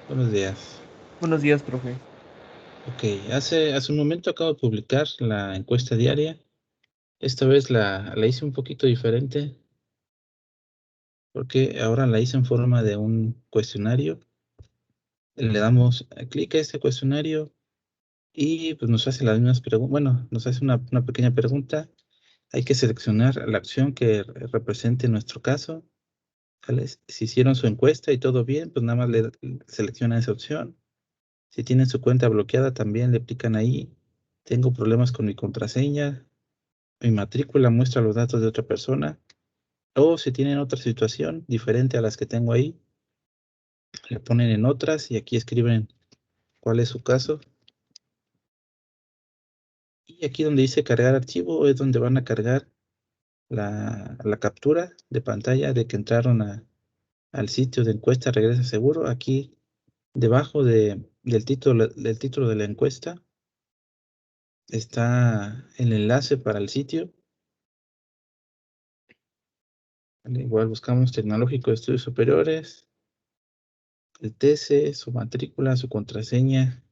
Buenos días. Buenos días, profe. Ok, hace un momento acabo de publicar la encuesta diaria. Esta vez la hice un poquito diferente porque ahora la hice en forma de un cuestionario. Le damos clic a este cuestionario y pues nos hace las mismas preguntas. Bueno, nos hace una pequeña pregunta. Hay que seleccionar la opción que represente nuestro caso. ¿Vale? Si hicieron su encuesta y todo bien, pues nada más le selecciona esa opción. Si tienen su cuenta bloqueada, también le pican ahí. Tengo problemas con mi contraseña. Mi matrícula muestra los datos de otra persona. O si tienen otra situación diferente a las que tengo ahí, le ponen en otras y aquí escriben cuál es su caso. Y aquí donde dice cargar archivo es donde van a cargar la captura de pantalla de que entraron al sitio de encuesta Regresa Seguro. Aquí debajo del título de la encuesta está el enlace para el sitio. Vale, igual buscamos Tecnológico de Estudios Superiores, el TC, su matrícula, su contraseña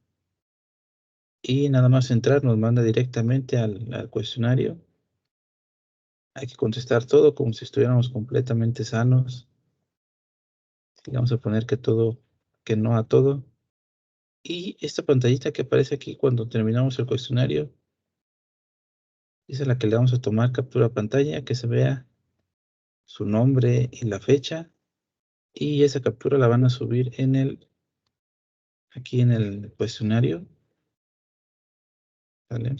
y nada más entrar nos manda directamente al cuestionario. Hay que contestar todo como si estuviéramos completamente sanos. Y vamos a poner que no a todo. Y esta pantallita que aparece aquí cuando terminamos el cuestionario, esa es la que le vamos a tomar captura a pantalla, que se vea su nombre y la fecha. Y esa captura la van a subir aquí en el cuestionario. ¿Vale?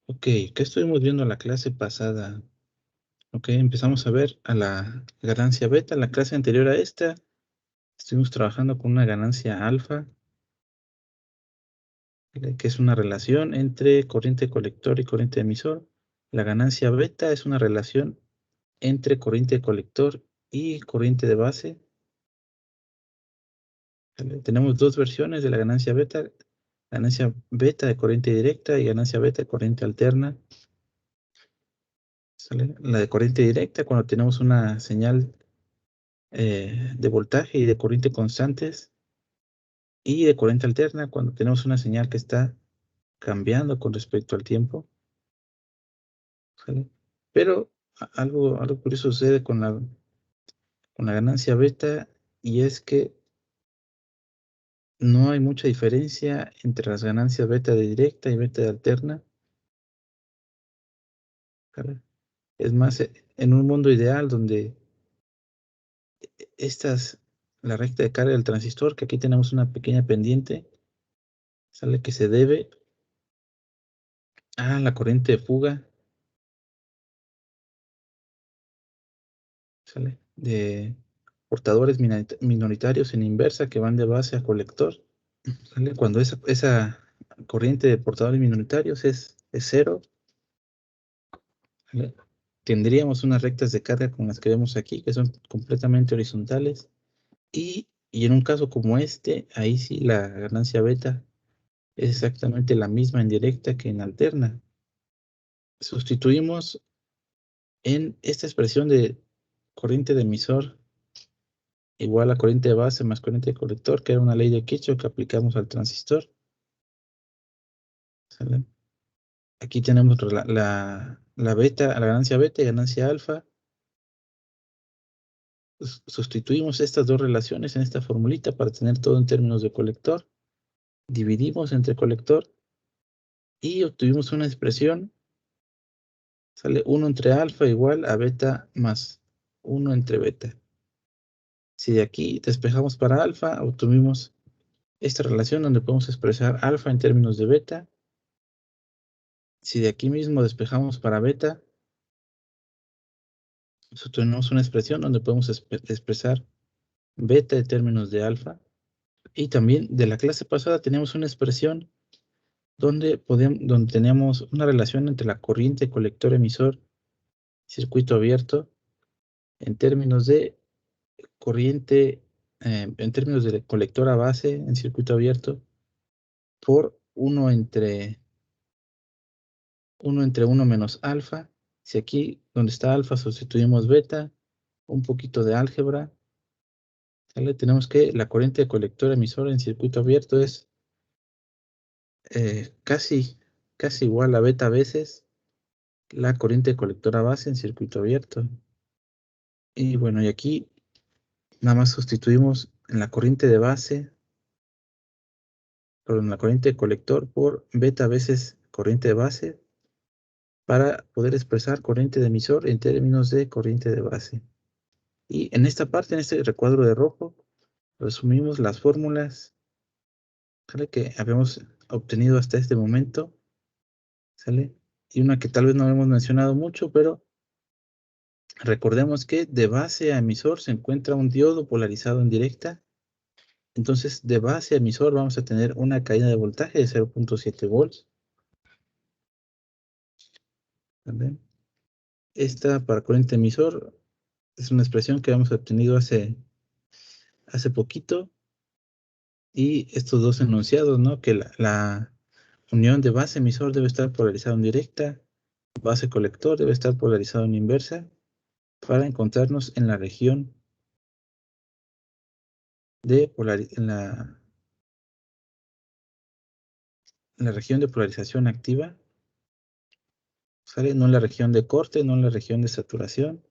Ok, ¿qué estuvimos viendo en la clase pasada? Ok, empezamos a ver a la ganancia beta. En la clase anterior a esta, estuvimos trabajando con una ganancia alfa, que es una relación entre corriente colector y corriente emisor. La ganancia beta es una relación entre corriente colector y corriente de base. ¿Vale? Tenemos dos versiones de la ganancia beta de corriente directa y ganancia beta de corriente alterna. ¿Sale? La de corriente directa, cuando tenemos una señal de voltaje y de corriente constantes, y de corriente alterna, cuando tenemos una señal que está cambiando con respecto al tiempo. ¿Sale? Pero algo curioso sucede con la ganancia beta, y es que no hay mucha diferencia entre las ganancias beta de directa y beta de alterna. ¿Sale? Es más, en un mundo ideal donde estas, la recta de carga del transistor, que aquí tenemos una pequeña pendiente, sale que se debe a la corriente de fuga, ¿sale? De portadores minoritarios en inversa que van de base a colector, ¿sale? Cuando esa corriente de portadores minoritarios es cero, ¿sale? Tendríamos unas rectas de carga como las que vemos aquí, que son completamente horizontales, y en un caso como este, ahí sí la ganancia beta es exactamente la misma en directa que en alterna. Sustituimos en esta expresión de corriente de emisor igual a corriente de base más corriente de colector, que era una ley de Kirchhoff que aplicamos al transistor. ¿Sale? Aquí tenemos la beta, la ganancia beta y ganancia alfa. Sustituimos estas dos relaciones en esta formulita para tener todo en términos de colector. Dividimos entre colector y obtuvimos una expresión. Sale 1 entre alfa igual a beta más 1 entre beta. Si de aquí despejamos para alfa, obtuvimos esta relación donde podemos expresar alfa en términos de beta. Si de aquí mismo despejamos para beta, tenemos una expresión donde podemos expresar beta en términos de alfa. Y también de la clase pasada teníamos una expresión donde teníamos una relación entre la corriente colector emisor circuito abierto en términos de corriente, en términos de colector a base en circuito abierto por 1 entre 1 menos alfa. Si aquí donde está alfa sustituimos beta, un poquito de álgebra, ¿Sale? Tenemos que la corriente de colector emisor en circuito abierto es casi igual a beta veces la corriente de colector a base en circuito abierto. Y bueno, y aquí nada más sustituimos en la corriente de base, perdón, la corriente de colector por beta veces corriente de base para poder expresar corriente de emisor en términos de corriente de base. Y en esta parte, en este recuadro de rojo, resumimos las fórmulas, ¿sale?, que habíamos obtenido hasta este momento, ¿sale? Y una que tal vez no hemos mencionado mucho, pero recordemos que de base a emisor se encuentra un diodo polarizado en directa. Entonces, de base a emisor vamos a tener una caída de voltaje de 0.7 volts. ¿Vale? Esta para corriente emisor es una expresión que hemos obtenido hace poquito. Y estos dos enunciados, ¿no? Que la unión de base emisor debe estar polarizado en directa, base colector debe estar polarizado en inversa, para encontrarnos en la región de en la región de polarización activa, ¿sale? No en la región de corte, no en la región de saturación.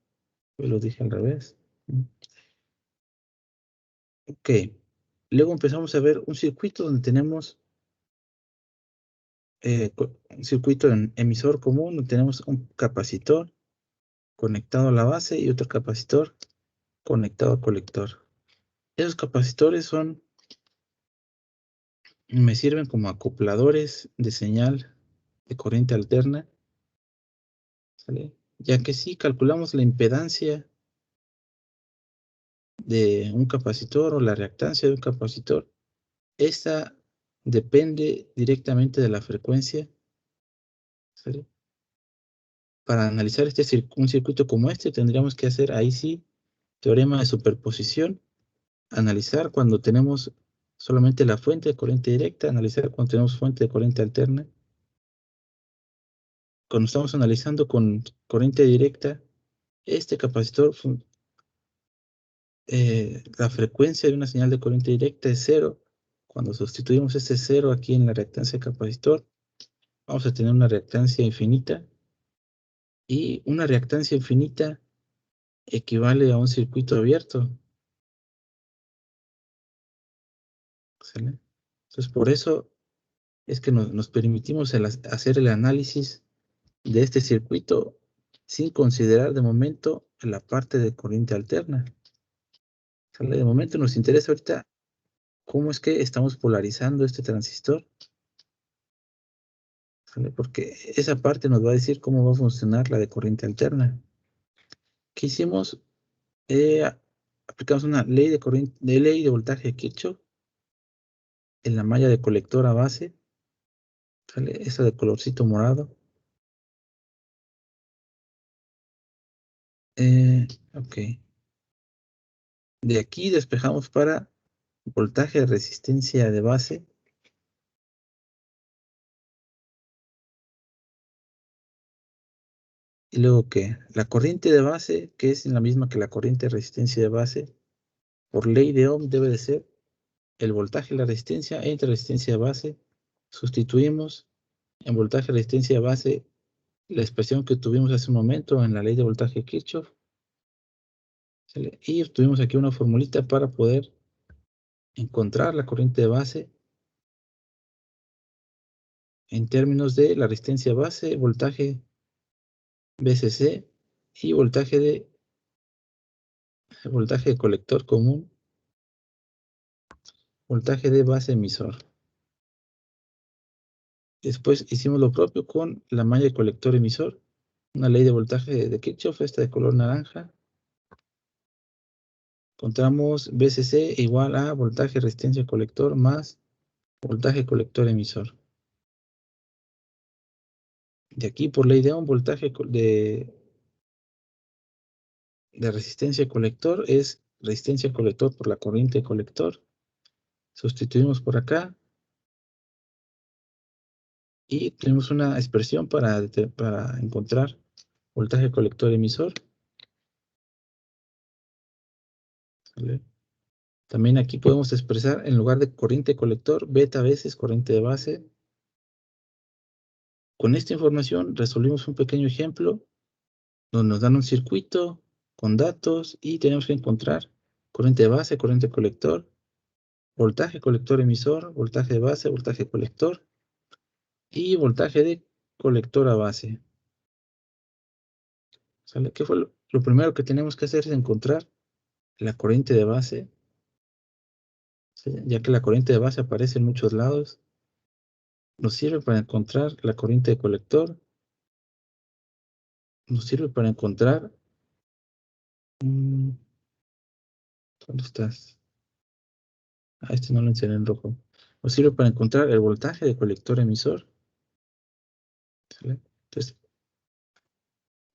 Pues lo dije al revés. Ok. Luego empezamos a ver un circuito donde tenemos un circuito en emisor común, donde tenemos un capacitor conectado a la base y otro capacitor conectado al colector. Esos capacitores me sirven como acopladores de señal de corriente alterna, ¿sale? Ya que si calculamos la impedancia de un capacitor o la reactancia de un capacitor, esta depende directamente de la frecuencia, ¿sale? Para analizar un circuito como este, tendríamos que hacer ahí sí teorema de superposición, analizar cuando tenemos solamente la fuente de corriente directa, analizar cuando tenemos fuente de corriente alterna. Cuando estamos analizando con corriente directa, este capacitor, la frecuencia de una señal de corriente directa es cero. Cuando sustituimos este cero aquí en la reactancia del capacitor, vamos a tener una reactancia infinita. Y una reactancia infinita equivale a un circuito abierto, ¿sale? Entonces, por eso es que nos permitimos hacer el análisis de este circuito sin considerar de momento la parte de corriente alterna, ¿sale? De momento nos interesa ahorita cómo es que estamos polarizando este transistor, ¿sale? Porque esa parte nos va a decir cómo va a funcionar la de corriente alterna. ¿Qué hicimos? Aplicamos una ley de voltaje de Kirchhoff en la malla de colector a base, ¿sale? Esa de colorcito morado. Ok. De aquí despejamos para voltaje de resistencia de base. Y luego que la corriente de base, que es la misma que la corriente de resistencia de base, por ley de Ohm debe de ser el voltaje y la resistencia entre resistencia de base. Sustituimos en voltaje y resistencia de base la expresión que tuvimos hace un momento en la ley de voltaje de Kirchhoff, ¿sale? Y obtuvimos aquí una formulita para poder encontrar la corriente de base en términos de la resistencia base, voltaje VCC y voltaje de colector común, voltaje de base emisor. Después hicimos lo propio con la malla de colector emisor, una ley de voltaje de Kirchhoff, esta de color naranja. Encontramos VCC igual a voltaje resistencia colector más voltaje colector emisor. De aquí por ley de Ohm, voltaje de resistencia colector es resistencia colector por la corriente colector. Sustituimos por acá y tenemos una expresión para encontrar voltaje colector emisor, ¿vale? También aquí podemos expresar, en lugar de corriente de colector, beta veces corriente de base. Con esta información resolvimos un pequeño ejemplo donde nos dan un circuito con datos y tenemos que encontrar corriente de base, corriente de colector, voltaje colector emisor, voltaje de base, voltaje colector y voltaje de colector a base. ¿Sale? ¿Qué fue lo primero que tenemos que hacer? Es encontrar la corriente de base, ¿sí? Ya que la corriente de base aparece en muchos lados. Nos sirve para encontrar la corriente de colector, nos sirve para encontrar... ¿dónde estás? Este no lo enseñé en rojo. Nos sirve para encontrar el voltaje de colector emisor. ¿Sale? Entonces,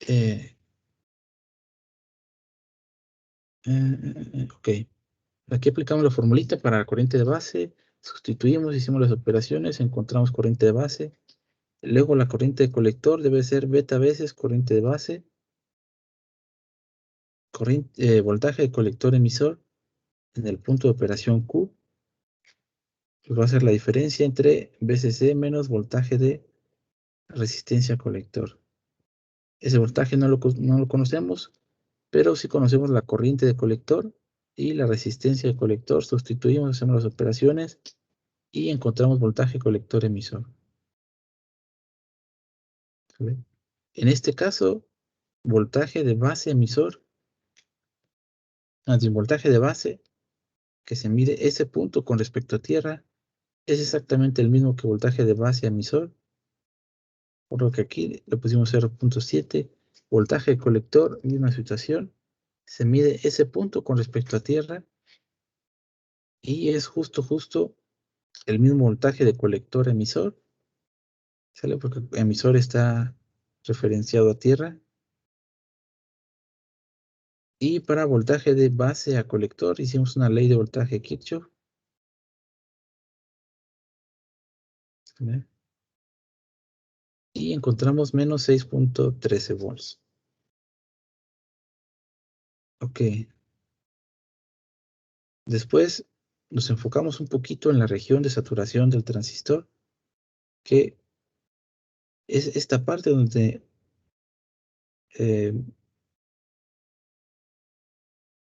eh, ok. Aquí aplicamos la formulita para la corriente de base, sustituimos, hicimos las operaciones, encontramos corriente de base. Luego la corriente de colector debe ser beta veces corriente de base, voltaje de colector emisor en el punto de operación Q, que va a ser la diferencia entre VCC menos voltaje de resistencia colector. Ese voltaje no lo conocemos, pero sí conocemos la corriente de colector y la resistencia de colector. Sustituimos, hacemos las operaciones y encontramos voltaje colector emisor. ¿Vale? En este caso, voltaje de base emisor, voltaje de base que se mide ese punto con respecto a tierra, es exactamente el mismo que voltaje de base emisor, por lo que aquí le pusimos 0.7. Voltaje de colector, misma situación, se mide ese punto con respecto a tierra y es justo el mismo voltaje de colector emisor, ¿sale? Porque emisor está referenciado a tierra. Y para voltaje de base a colector hicimos una ley de voltaje Kirchhoff, ¿vale? Y encontramos menos 6.13 volts. Ok. Después nos enfocamos un poquito en la región de saturación del transistor, que es esta parte eh,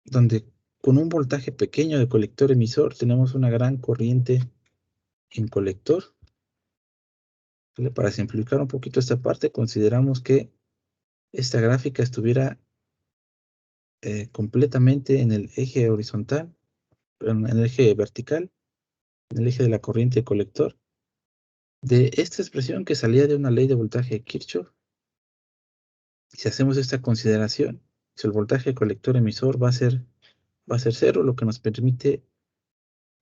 donde con un voltaje pequeño de colector emisor tenemos una gran corriente en colector. ¿Vale? Para simplificar un poquito esta parte, consideramos que esta gráfica estuviera completamente en el eje horizontal, en el eje vertical, en el eje de la corriente de colector. De esta expresión que salía de una ley de voltaje de Kirchhoff, si hacemos esta consideración, si el voltaje de colector emisor va a ser cero, lo que nos permite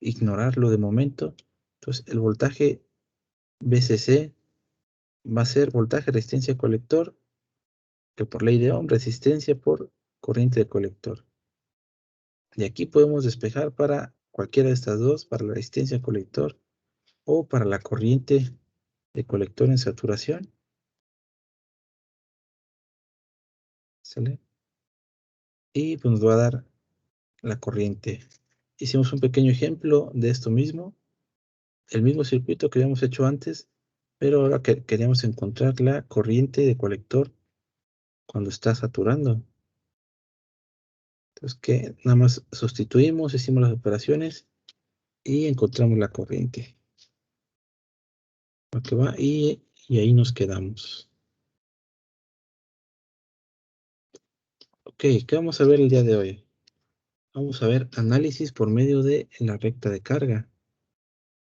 ignorarlo de momento. Entonces, el voltaje VCC va a ser voltaje resistencia colector, que por ley de Ohm, resistencia por corriente de colector. Y aquí podemos despejar para cualquiera de estas dos, para la resistencia colector o para la corriente de colector en saturación. ¿Sale? Y pues nos va a dar la corriente. Hicimos un pequeño ejemplo de esto mismo, el mismo circuito que habíamos hecho antes, pero ahora queríamos encontrar la corriente de colector cuando está saturando. Entonces, que nada más sustituimos, hicimos las operaciones y encontramos la corriente. Lo que va y ahí nos quedamos. Ok, ¿qué vamos a ver el día de hoy? Vamos a ver análisis por medio de la recta de carga.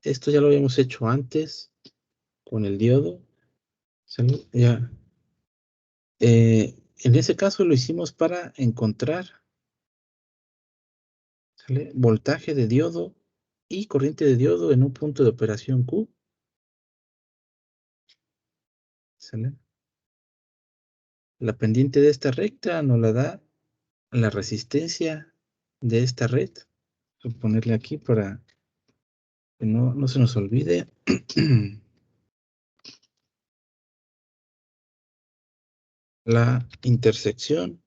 Esto ya lo habíamos hecho antes con el diodo. ¿Sale? Ya. En ese caso lo hicimos para encontrar, ¿sale?, voltaje de diodo y corriente de diodo en un punto de operación Q. ¿Sale? La pendiente de esta recta nos la da la resistencia de esta red. Voy a ponerle aquí para que no se nos olvide. La intersección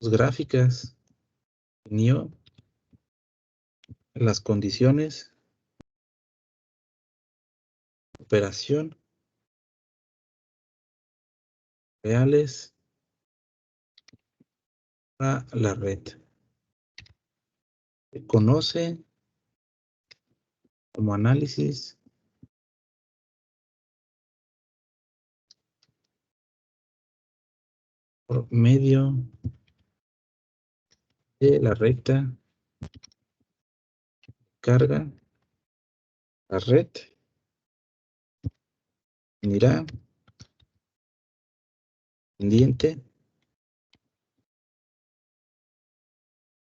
gráficas, NIO, las condiciones, operación, reales a la red. Se conoce como análisis por medio de la recta carga. La red unirá pendiente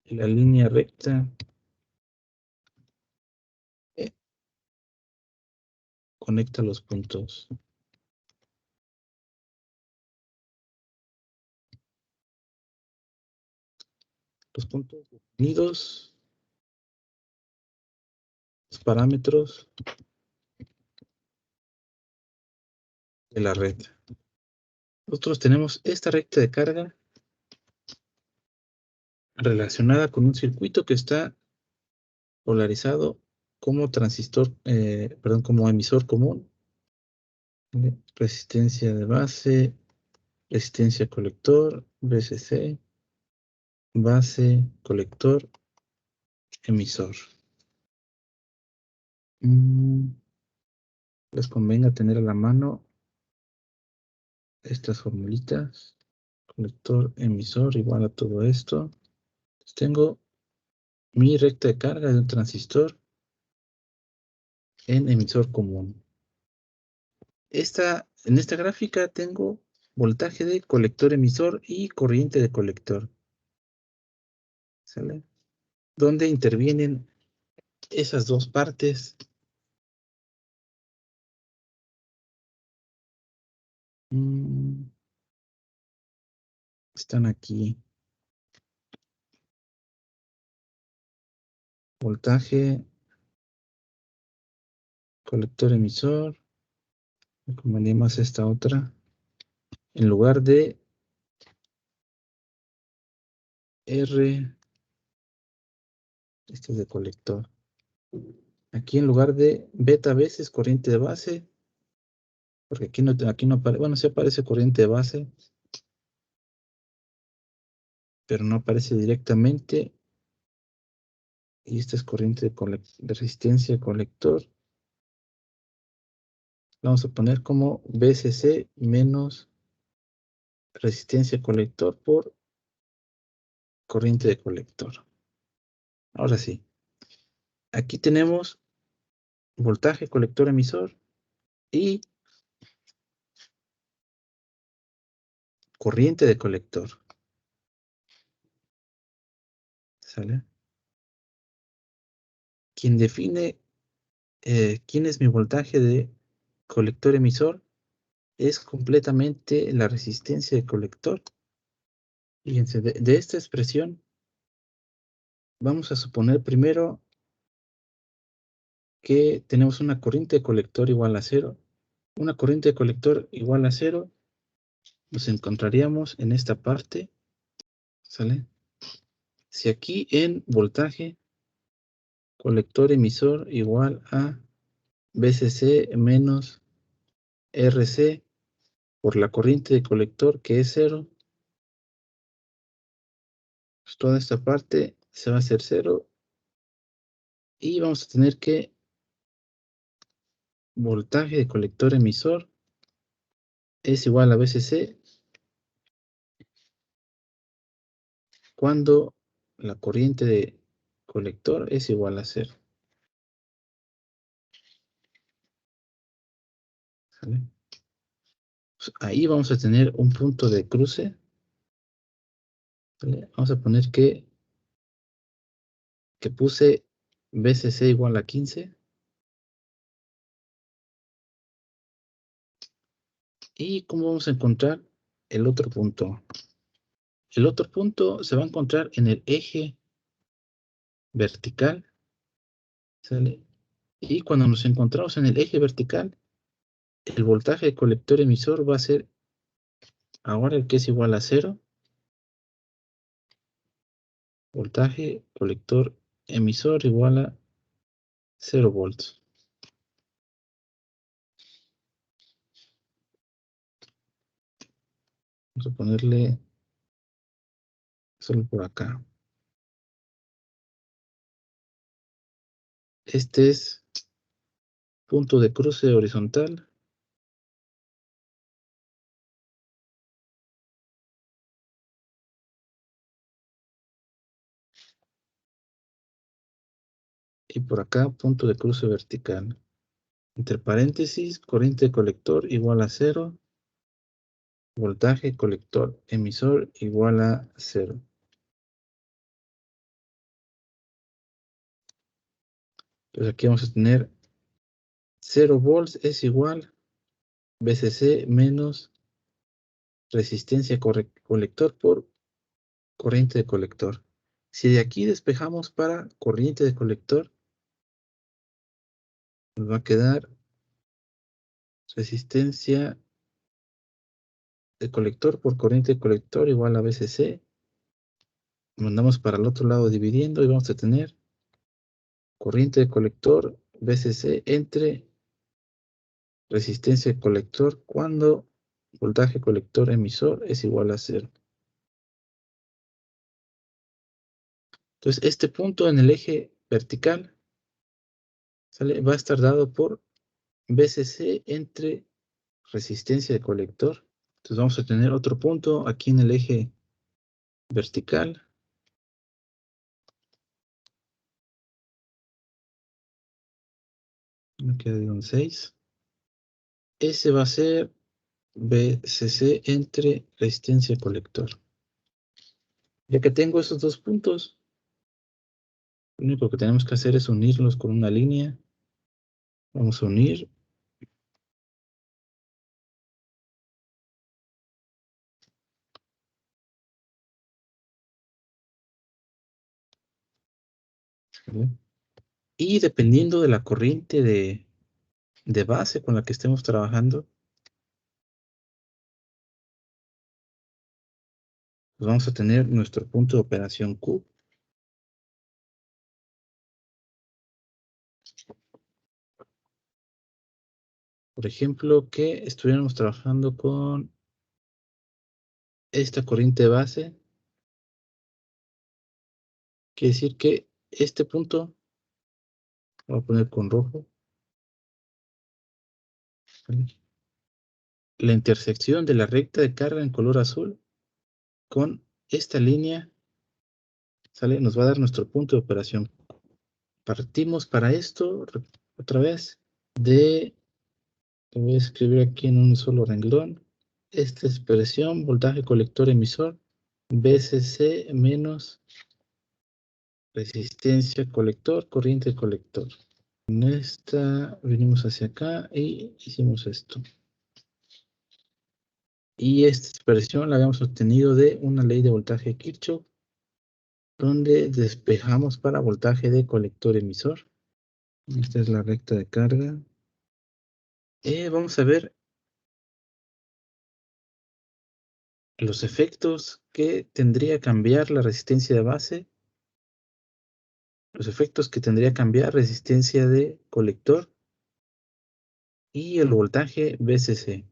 y la línea recta conecta los puntos. Los puntos definidos, los parámetros de la red. Nosotros tenemos esta recta de carga relacionada con un circuito que está polarizado como transistor, como emisor común. Resistencia de base, resistencia colector, VCC, base, colector, emisor. Les convenga tener a la mano estas formulitas. Colector, emisor, igual a todo esto. Entonces tengo mi recta de carga de un transistor en emisor común. En esta gráfica tengo voltaje de colector emisor y corriente de colector. ¿Sale? Donde intervienen esas dos partes. Están aquí. Voltaje, colector emisor. Me convenía más esta otra. En lugar de R, este es de colector. Aquí en lugar de beta veces corriente de base, porque aquí no aparece, bueno, sí aparece corriente de base, pero no aparece directamente. Y esta es corriente de resistencia colector. Vamos a poner como VCC menos resistencia colector por corriente de colector. Ahora sí. Aquí tenemos voltaje colector emisor y corriente de colector. ¿Sale? Quien define quién es mi voltaje de colector emisor es completamente la resistencia de colector. Fíjense, de esta expresión vamos a suponer primero que tenemos una corriente de colector igual a 0. Una corriente de colector igual a 0 nos encontraríamos en esta parte. ¿Sale? Si aquí en voltaje colector emisor igual a VCC menos RC por la corriente de colector que es 0, pues toda esta parte se va a hacer 0 y vamos a tener que voltaje de colector emisor es igual a VCC cuando la corriente de colector es igual a 0. ¿Sale? Pues ahí vamos a tener un punto de cruce. ¿Sale? Vamos a poner que puse VCC igual a 15. ¿Y cómo vamos a encontrar el otro punto? El otro punto se va a encontrar en el eje vertical. ¿Sale? Y cuando nos encontramos en el eje vertical, el voltaje de colector emisor va a ser ahora el que es igual a 0 voltaje colector emisor igual a 0 volts. Vamos a ponerle solo por acá. Este es punto de cruce horizontal. Y por acá, punto de cruce vertical. Entre paréntesis, corriente de colector igual a 0. Voltaje colector emisor igual a 0. Entonces aquí vamos a tener 0 volts es igual VCC menos resistencia colector por corriente de colector. Si de aquí despejamos para corriente de colector, nos va a quedar resistencia de colector por corriente de colector igual a VCC. Mandamos para el otro lado dividiendo y vamos a tener corriente de colector VCC entre resistencia de colector cuando voltaje colector emisor es igual a 0. Entonces, este punto en el eje vertical va a estar dado por VCC entre resistencia de colector. Entonces, vamos a tener otro punto aquí en el eje vertical. Me queda de un 6. Ese va a ser VCC entre resistencia de colector. Ya que tengo esos dos puntos, lo único que tenemos que hacer es unirlos con una línea. Vamos a unir. ¿Vale? Y dependiendo de la corriente de base con la que estemos trabajando, pues vamos a tener nuestro punto de operación Q. Por ejemplo, que estuviéramos trabajando con esta corriente de base. Quiere decir que este punto, lo voy a poner con rojo, ¿vale? La intersección de la recta de carga en color azul con esta línea, ¿sale? Nos va a dar nuestro punto de operación. Partimos para esto, otra vez, lo voy a escribir aquí en un solo renglón. Esta expresión, voltaje colector emisor, VCC menos resistencia colector, corriente colector. En esta venimos hacia acá y hicimos esto. Y esta expresión la habíamos obtenido de una ley de voltaje de Kirchhoff, donde despejamos para voltaje de colector emisor. Esta es la recta de carga. Vamos a ver los efectos que tendría cambiar la resistencia de base, los efectos que tendría cambiar resistencia de colector y el voltaje VCC.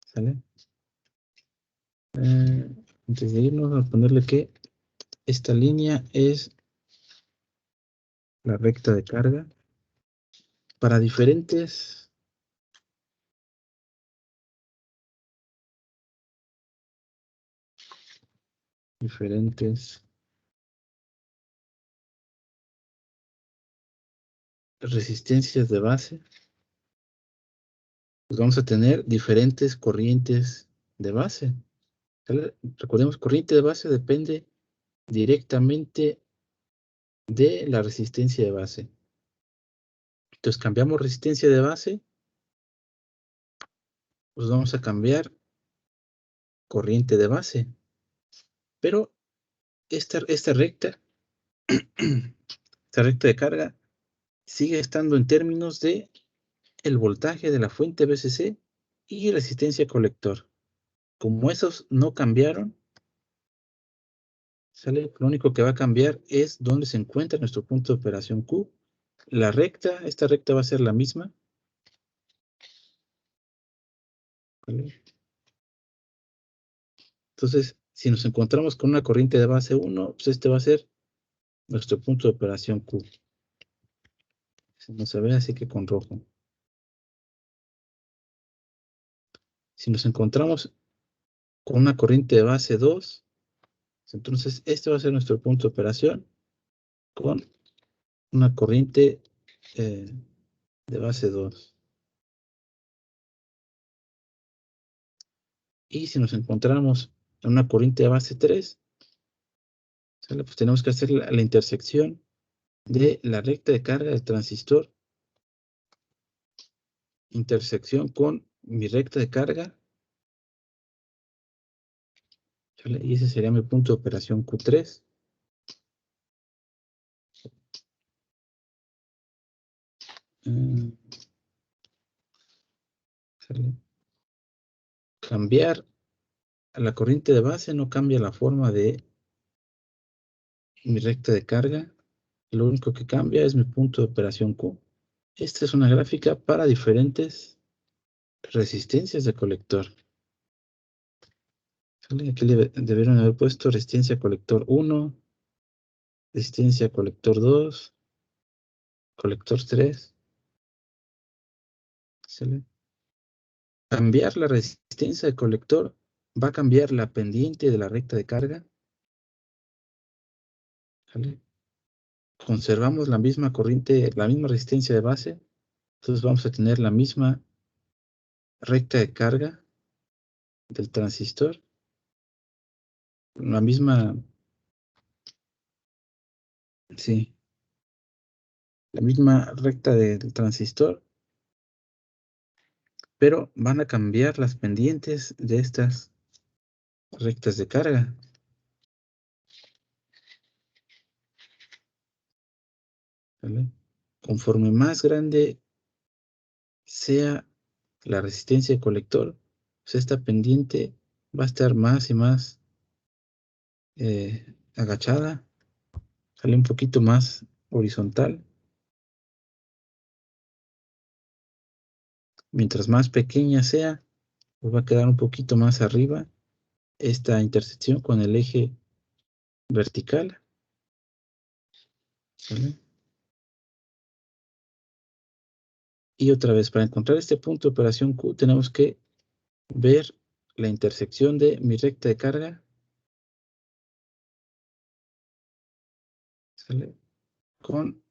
¿Sale? Antes de irnos, a ponerle que esta línea es la recta de carga para diferentes resistencias de base. Pues vamos a tener diferentes corrientes de base. ¿Sale? Recordemos, corriente de base depende directamente de la resistencia de base. Entonces cambiamos resistencia de base, pues vamos a cambiar corriente de base. Pero esta recta, esta recta de carga, sigue estando en términos de el voltaje de la fuente VCC y resistencia colector. Como esos no cambiaron, ¿Sale? Lo único que va a cambiar es dónde se encuentra nuestro punto de operación Q. La recta, esta recta va a ser la misma. ¿Vale? Entonces, si nos encontramos con una corriente de base 1, pues este va a ser nuestro punto de operación Q. No se ve, así que con rojo. Si nos encontramos con una corriente de base 2, entonces este va a ser nuestro punto de operación con una corriente de base 2. Y si nos encontramos en una corriente de base 3, ¿sale? Pues tenemos que hacer la intersección de la recta de carga del transistor, intersección con mi recta de carga, ¿sale? Y ese sería mi punto de operación Q3. ¿Sale? Cambiar a la corriente de base no cambia la forma de mi recta de carga. Lo único que cambia es mi punto de operación Q. Esta es una gráfica para diferentes resistencias de colector. ¿Sale? Aquí debieron haber puesto resistencia colector 1, resistencia colector 2, colector 3. ¿Sale? Cambiar la resistencia de colector va a cambiar la pendiente de la recta de carga. ¿Sale? Conservamos la misma corriente, la misma resistencia de base. Entonces vamos a tener la misma recta de carga del transistor, la misma, sí, la misma recta del transistor, pero van a cambiar las pendientes de estas rectas de carga. ¿Vale? Conforme más grande sea la resistencia de colector, pues esta pendiente va a estar más y más agachada, sale un poquito más horizontal. Mientras más pequeña sea, pues va a quedar un poquito más arriba esta intersección con el eje vertical. ¿Vale? Y otra vez, para encontrar este punto de operación Q, tenemos que ver la intersección de mi recta de carga, ¿sale? Con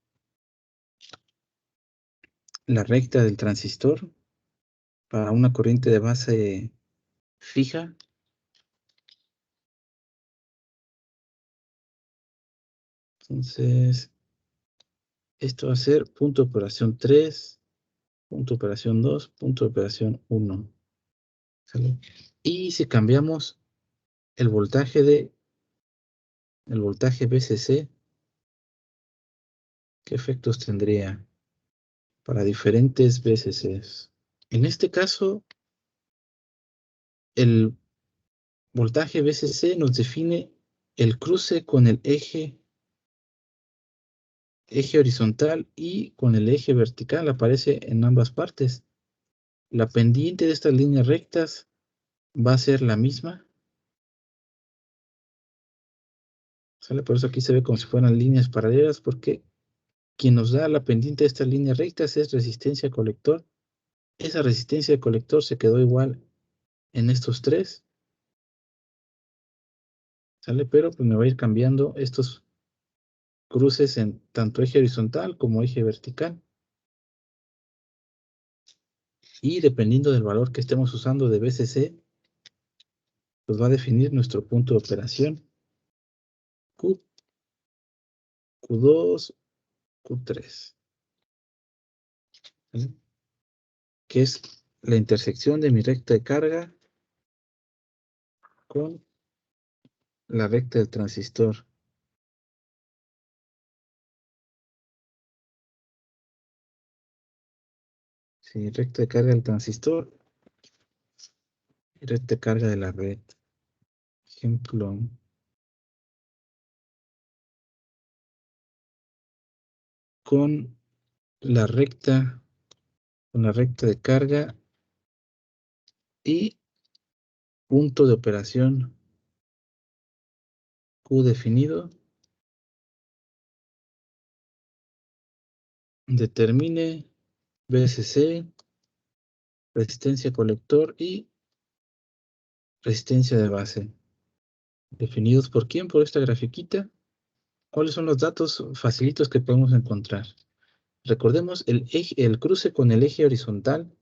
la recta del transistor para una corriente de base fija. Entonces, esto va a ser punto de operación 3, punto de operación 2, punto de operación 1. ¿Sale? Y si cambiamos el voltaje VCC, ¿qué efectos tendría para diferentes VCCs? En este caso, el voltaje VCC nos define el cruce con el eje horizontal y con el eje vertical, aparece en ambas partes. La pendiente de estas líneas rectas va a ser la misma. ¿Sale? Por eso aquí se ve como si fueran líneas paralelas, porque quien nos da la pendiente de estas líneas rectas es resistencia colector. Esa resistencia de colector se quedó igual en estos tres. ¿Sale? Pero pues me va a ir cambiando estos cruces en tanto eje horizontal como eje vertical. Y dependiendo del valor que estemos usando de VCC, pues va a definir nuestro punto de operación Q, Q2, Q3. ¿Vale? Que es la intersección de mi recta de carga con la recta del transistor. Sí, recta de carga del transistor y recta de carga de la red. Ejemplo con la recta de carga y punto de operación Q definido. Determine BSC, resistencia colector y resistencia de base. ¿Definidos por quién? Por esta grafiquita. ¿Cuáles son los datos facilitos que podemos encontrar? Recordemos el cruce con el eje horizontal.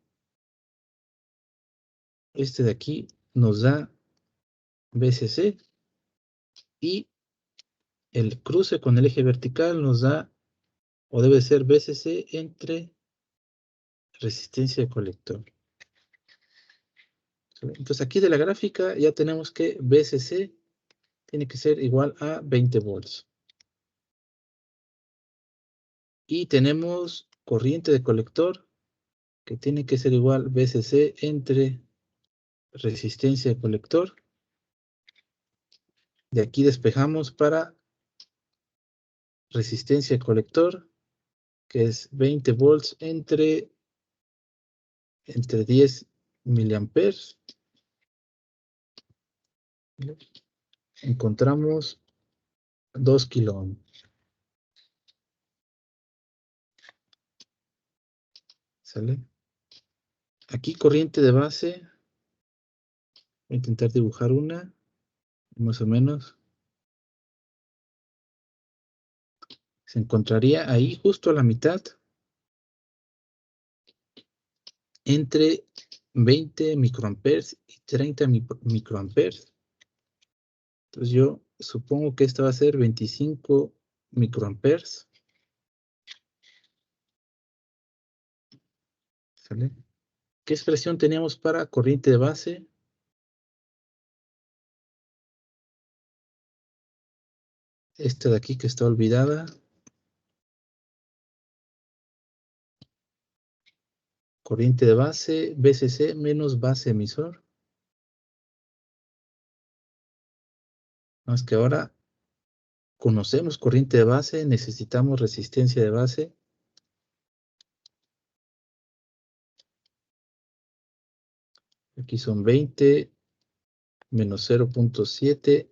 Este de aquí nos da BSC y el cruce con el eje vertical nos da, o debe ser BSC entre resistencia de colector. Entonces aquí de la gráfica ya tenemos que BSC tiene que ser igual a 20 volts. Y tenemos corriente de colector que tiene que ser igual BSC entre resistencia de colector. De aquí despejamos para resistencia de colector, que es 20 volts entre 10 miliamperes. Encontramos 2 kilo ohm. ¿Sale? Aquí corriente de base. Voy a intentar dibujar una, más o menos. Se encontraría ahí justo a la mitad, entre 20 microamperes y 30 microamperes. Entonces yo supongo que esta va a ser 25 microamperes. ¿Sale? ¿Qué expresión teníamos para corriente de base? Esta de aquí que está olvidada. Corriente de base, BCC menos base emisor. Más que ahora conocemos corriente de base, necesitamos resistencia de base. Aquí son 20 menos 0.7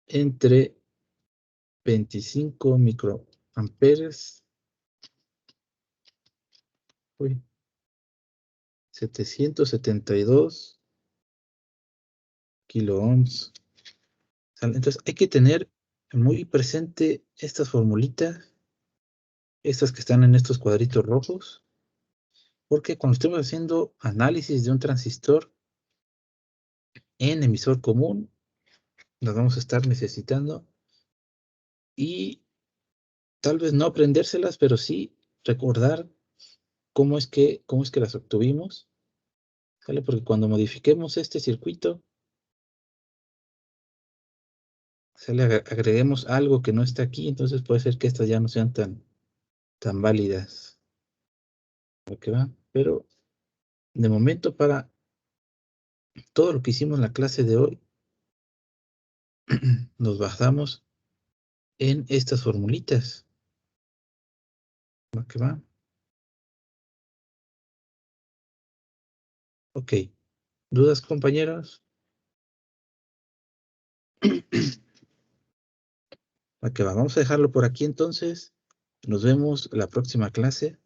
entre 25 microamperes. Uy, 772 kilo ohms. Entonces hay que tener muy presente estas formulitas, estas que están en estos cuadritos rojos, porque cuando estemos haciendo análisis de un transistor en emisor común, las vamos a estar necesitando y tal vez no aprendérselas, pero sí recordar cómo es que las obtuvimos, ¿sale? Porque cuando modifiquemos este circuito, ¿sale? Agreguemos algo que no está aquí, entonces puede ser que estas ya no sean tan válidas. ¿Qué va? Pero de momento, para todo lo que hicimos en la clase de hoy, nos basamos en estas formulitas. ¿Qué va? Ok. ¿Dudas, compañeros? ¿Qué va? Vamos a dejarlo por aquí entonces. Nos vemos la próxima clase.